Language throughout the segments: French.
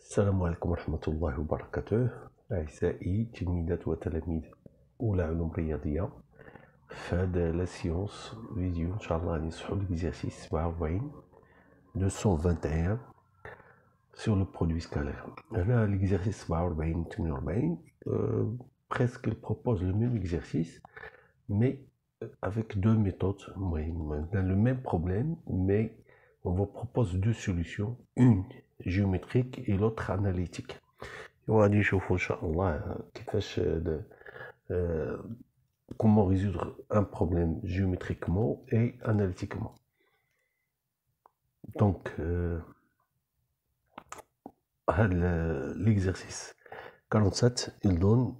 السلام عليكم ورحمة الله وبركاته. أعزائي تلميذات وتلاميذ أولى علوم رياضية، في هذا لا سيونس فيديو إن شاء الله غادي نشرحو ليكزارسيس 47 221 sur le produit scalaire. هنا l'exercice 47 48 presque il propose le même exercice mais avec deux méthodes. On a le même problème mais on vous propose deux solutions, une géométrique et l'autre analytique. وغادي نشوفوا ان شاء الله كيفاش comment résoudre un problème géométriquement et analytiquement. Donc l'exercice 47 il donne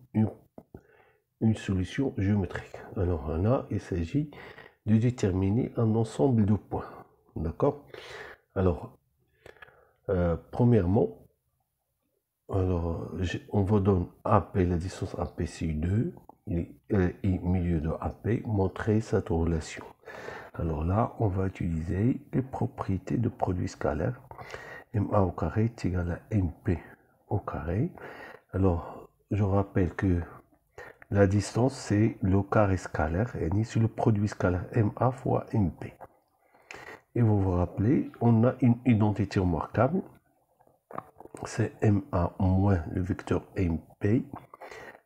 une solution géométrique. Alors là il s'agit de déterminer un ensemble de points, d'accord. Alors premièrement, alors on vous donne AP, la distance AP c'est 2 et milieu de AP, montrer cette relation. Alors là on va utiliser les propriétés de produit scalaire. MA au carré est égal à MP au carré. Alors je rappelle que la distance c'est le carré scalaire et c'est le produit scalaire MA fois MP. Et vous vous rappelez, on a une identité remarquable, c'est MA moins le vecteur MP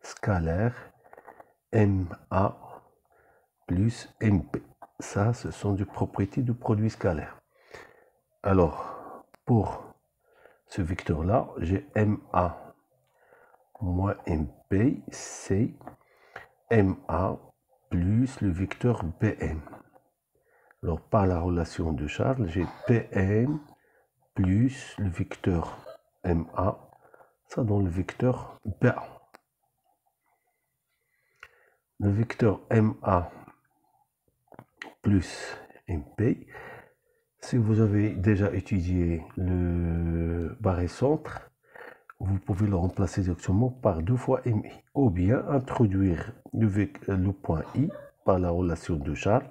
scalaire MA plus MP. Ça, ce sont des propriétés du produit scalaire. Alors, pour ce vecteur-là, j'ai MA moins MP, c'est MA plus le vecteur BM. Alors, par la relation de Charles, j'ai PM plus le vecteur MA, ça donne le vecteur BA. Le vecteur MA plus MP, si vous avez déjà étudié le barycentre, vous pouvez le remplacer directement par 2 fois MI, ou bien introduire le point I par la relation de Charles.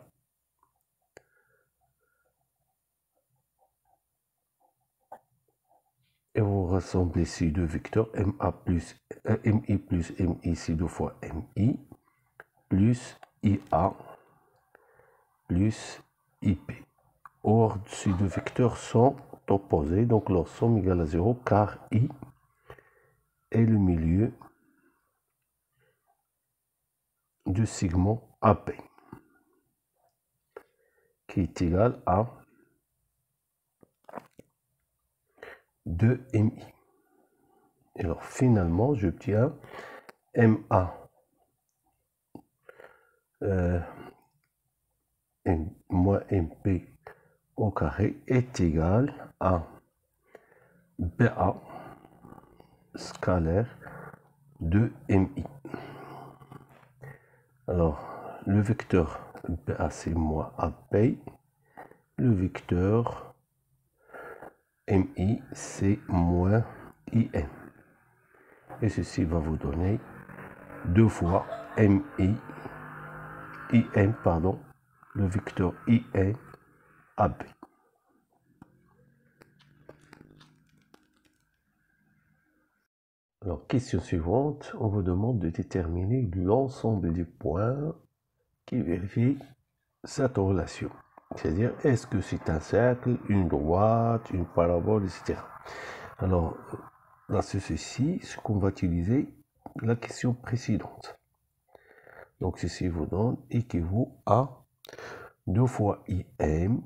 Et vous rassemblez ces deux vecteurs, MI plus MI, c'est 2 fois MI, plus IA plus IP. Or, ces deux vecteurs sont opposés, donc leur somme égale à 0, car I est le milieu du segment AP, qui est égal à 2MI. Et alors, finalement, j'obtiens MA moins MP au carré est égal à BA scalaire de MI. Alors, le vecteur BA c'est moins AP, le vecteur MI c'est moins IM. Et ceci va vous donner 2 fois MI, IM, pardon, le vecteur IM AB. Alors, question suivante, on vous demande de déterminer l'ensemble des points qui vérifient cette relation. C'est-à-dire, est-ce que c'est un cercle, une droite, une parabole, etc. Alors, là, c'est ceci, ce qu'on va utiliser la question précédente. Donc, ceci vous donne équivaut à 2 fois IM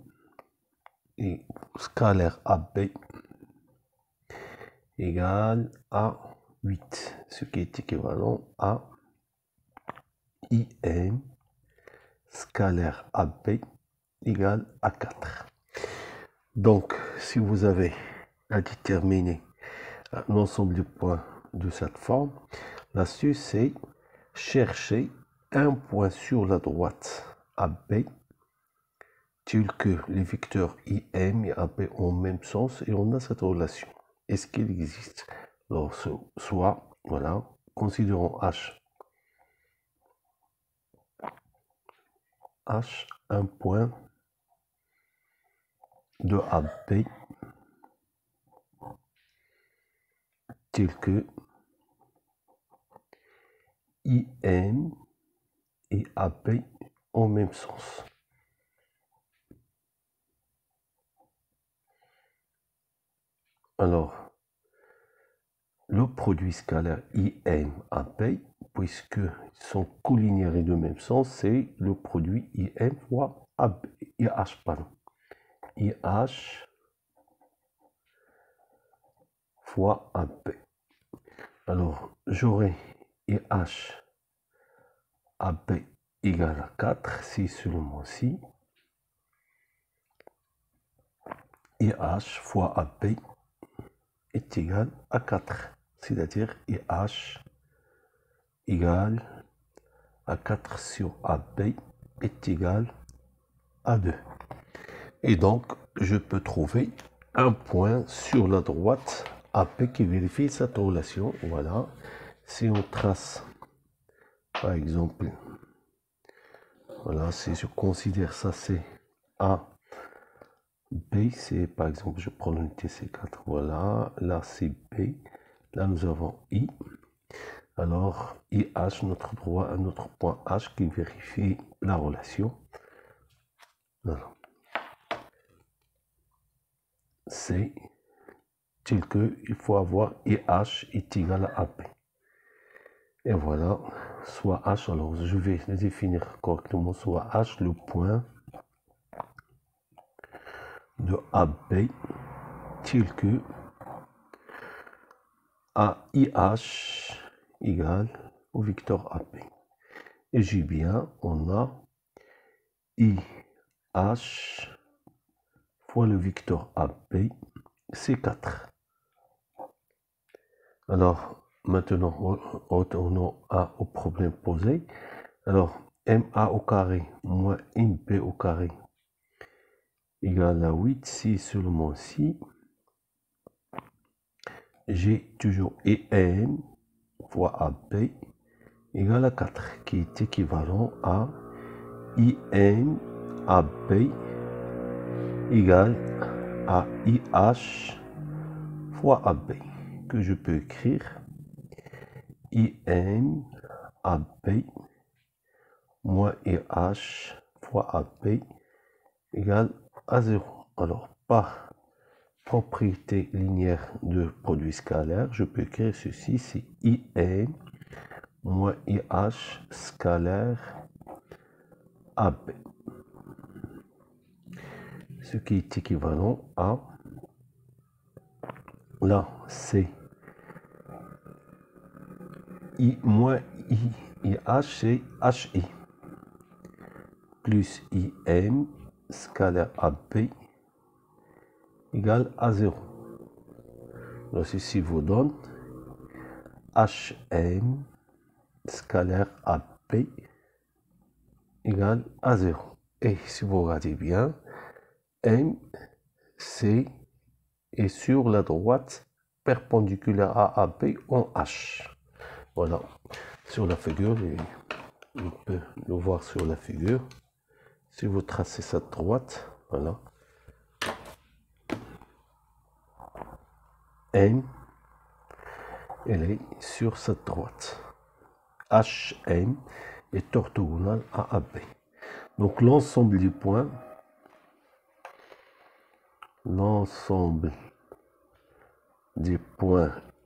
et scalaire AB égale à 8, ce qui est équivalent à IM scalaire AB égale à 4. Donc, si vous avez à déterminer l'ensemble des points de cette forme, l'astuce c'est chercher un point sur la droite AB tel que les vecteurs IM et AB ont le même sens et on a cette relation. Est-ce qu'il existe? Alors, soit, voilà, considérons H un point de AB tel que IM et AP en même sens. Alors, le produit scalaire IM AP, puisqu'ils sont collinéaires et de même sens, c'est le produit IM fois AB, IH, pardon. IH fois AB. Alors, j'aurai IH AB égale à 4, si seulement si. IH fois AB est égal à 4. C'est-à-dire IH égale à 4 sur AB est égal à 2. Et donc, je peux trouver un point sur la droite AP qui vérifie cette relation. Voilà. Si on trace, par exemple, voilà, si je considère ça, c'est A, B, c'est par exemple, je prends l'unité C4, voilà, là c'est B, là nous avons I. Alors, IH, notre point H qui vérifie la relation. Voilà. C'est tel que il faut avoir IH est égal à AP. Et voilà, soit H, alors je vais définir correctement, soit H, le point de AB, tel que AIH égale au vecteur AP. Et j'ai bien, on a IH fois le vecteur AP, c'est 4. Alors, maintenant, retournons au problème posé. Alors, MA au carré moins MP au carré égale à 8, si seulement si. J'ai toujours EM fois AP égale à 4, qui est équivalent à IM AB égale à IH fois AB, que je peux écrire IM AB moins IH fois AB égale à 0. Alors, par propriété linéaire de produit scalaire, je peux écrire ceci, c'est IM moins IH scalaire AB. Ce qui est équivalent à, là, c'est I moins IH, c'est HI, plus IM scalaire AB égale à 0. Donc, ceci vous donne HM scalaire AP égale à 0. Et si vous regardez bien, M, C est sur la droite perpendiculaire à AP en H. Voilà, sur la figure, et on peut le voir sur la figure. Si vous tracez cette droite, voilà. M, elle est sur cette droite. HM est orthogonal à AB. Donc l'ensemble des points,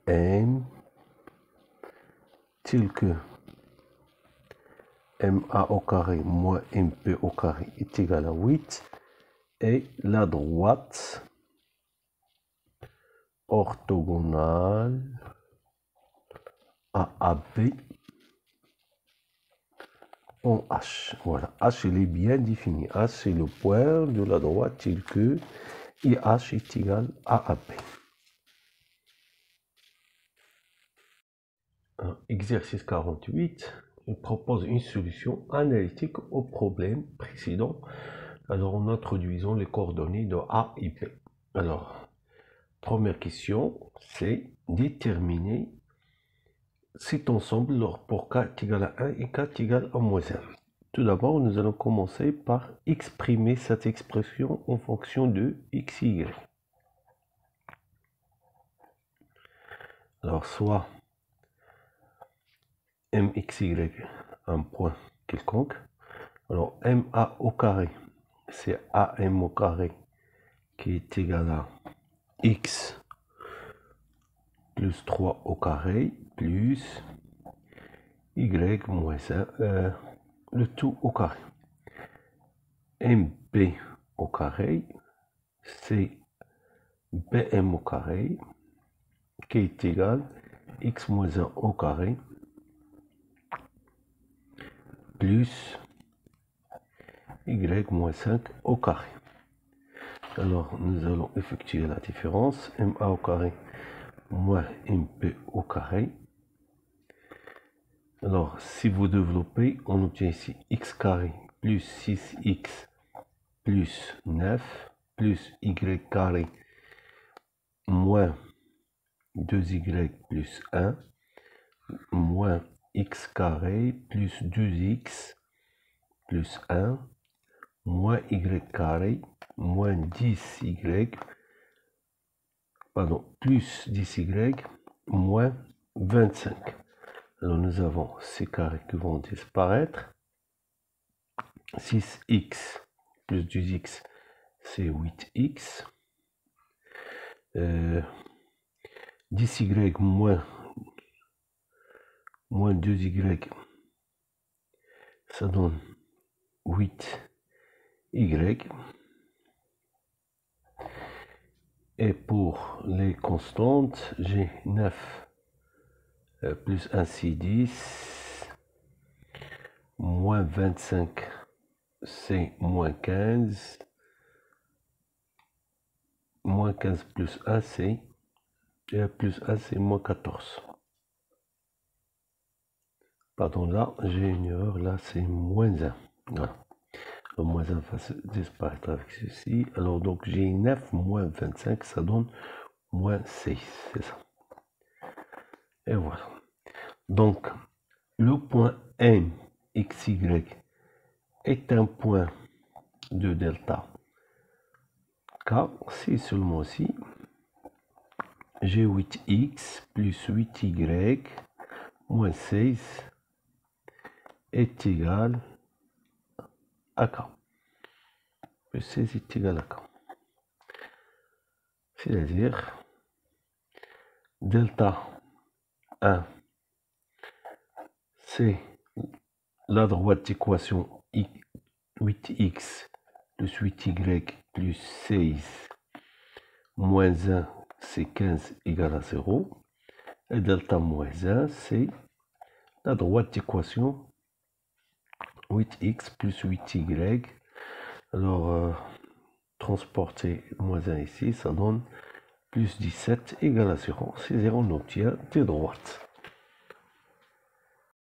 M, tel que MA au carré moins MP au carré est égal à 8, et la droite orthogonale à AB en H. Voilà, H il est bien défini. H c'est le point de la droite tel que IH est égal à AB. Exercice 48, il propose une solution analytique au problème précédent. Alors, en introduisant les coordonnées de A et B. Alors, première question, c'est déterminer cet ensemble pour k est égal à 1 et k est égal à moins 1. Tout d'abord, nous allons commencer par exprimer cette expression en fonction de x et y. Alors, soit mxy, un point quelconque. Alors, ma au carré, c'est am au carré qui est égal à x plus 3 au carré plus y moins 1, le tout au carré. mb au carré, c'est bm au carré qui est égal à x moins 1 au carré plus y moins 5 au carré. Alors, nous allons effectuer la différence. ma au carré moins mp au carré. Alors, si vous développez, on obtient ici x carré plus 6x plus 9 plus y carré moins 2y plus 1 moins x carré plus 2x plus 1 moins y carré moins 10y, pardon, plus 10y moins 25. Alors nous avons ces carrés qui vont disparaître. 6x plus 2x, c'est 8x. 10y moins 2y, ça donne 8y. Et pour les constantes, j'ai 9 plus 1, c'est 10. Moins 25, c'est moins 15. Moins 15 plus 1, c'est plus 1, c'est moins 14. Pardon, là, j'ai une erreur. Là, c'est moins 1. Voilà. Le moins 1 va disparaître avec ceci. Alors, donc, j'ai 9 moins 25, ça donne moins 6. C'est ça. Et voilà. Donc, le point M, xy, est un point de delta K, si seulement aussi j'ai 8x plus 8y moins 16 est égal à K. Plus 16 est égal à K. C'est-à-dire delta 1, c'est la droite d'équation 8x plus 8y plus 16 moins 1, c'est 15 égale à 0. Et delta moins 1, c'est la droite d'équation 8x plus 8y. Alors, transporter moins 1 ici, ça donne plus 17 égale à 0. C'est 0, on obtient des droites.